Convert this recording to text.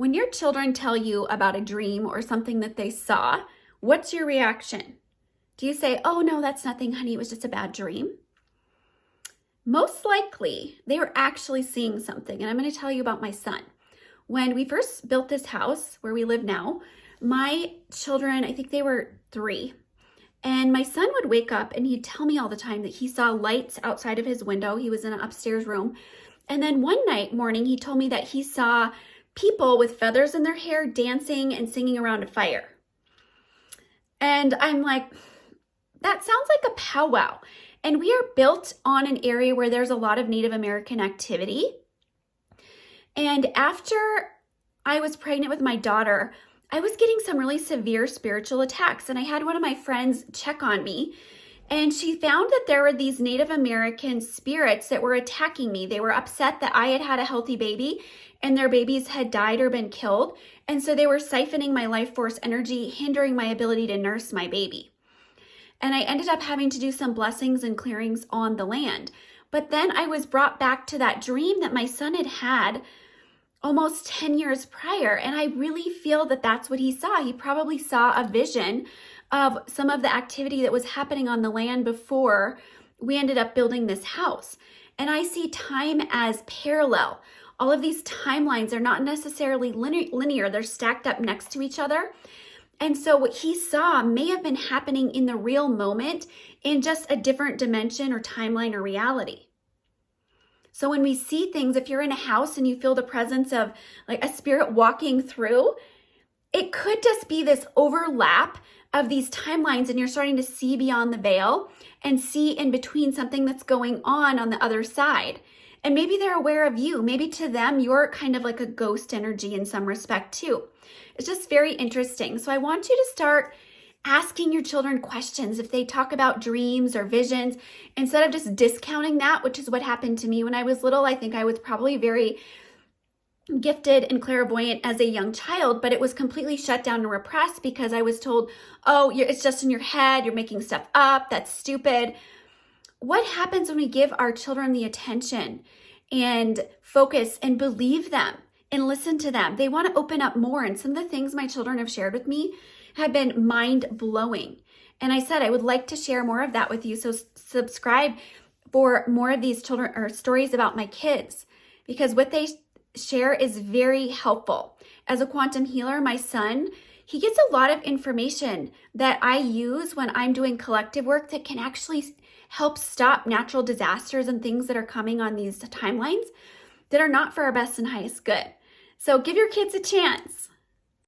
When your children tell you about a dream or something that they saw, what's your reaction? Do you say, "Oh no, that's nothing, honey, it was just a bad dream"? Most likely, they were actually seeing something. And I'm going to tell you about my son. When we first built this house where we live now, my children, I think they were 3. And my son would wake up and he'd tell me all the time that he saw lights outside of his window. He was in an upstairs room. And then one morning, he told me that he saw people with feathers in their hair dancing and singing around a fire. And I'm like, that sounds like a powwow. And we are built on an area where there's a lot of Native American activity. And after I was pregnant with my daughter, I was getting some really severe spiritual attacks. And I had one of my friends check on me. And she found that there were these Native American spirits that were attacking me. They were upset that I had had a healthy baby and their babies had died or been killed. And so they were siphoning my life force energy, hindering my ability to nurse my baby. And I ended up having to do some blessings and clearings on the land. But then I was brought back to that dream that my son had had almost 10 years prior. And I really feel that that's what he saw. He probably saw a vision of some of the activity that was happening on the land before we ended up building this house. And I see time as parallel. All of these timelines are not necessarily linear. They're stacked up next to each other. And so what he saw may have been happening in the real moment in just a different dimension or timeline or reality. So when we see things, if you're in a house and you feel the presence of like a spirit walking through, it could just be this overlap of these timelines and you're starting to see beyond the veil and see in between something that's going on the other side. And maybe they're aware of you. Maybe to them, you're kind of like a ghost energy in some respect too. It's just very interesting. So I want you to start asking your children questions if they talk about dreams or visions, instead of just discounting that, which is what happened to me when I was little. I think I was probably very gifted and clairvoyant as a young child, but it was completely shut down and repressed because I was told, oh, it's just in your head, you're making stuff up, that's stupid. What happens when we give our children the attention and focus and believe them and listen to them? They want to open up more. And some of the things my children have shared with me have been mind-blowing. And I said I would like to share more of that with you. So subscribe for more of these children or stories about my kids, because what they share is very helpful. As a quantum healer, my son, he gets a lot of information that I use when I'm doing collective work that can actually help stop natural disasters and things that are coming on these timelines that are not for our best and highest good. So give your kids a chance.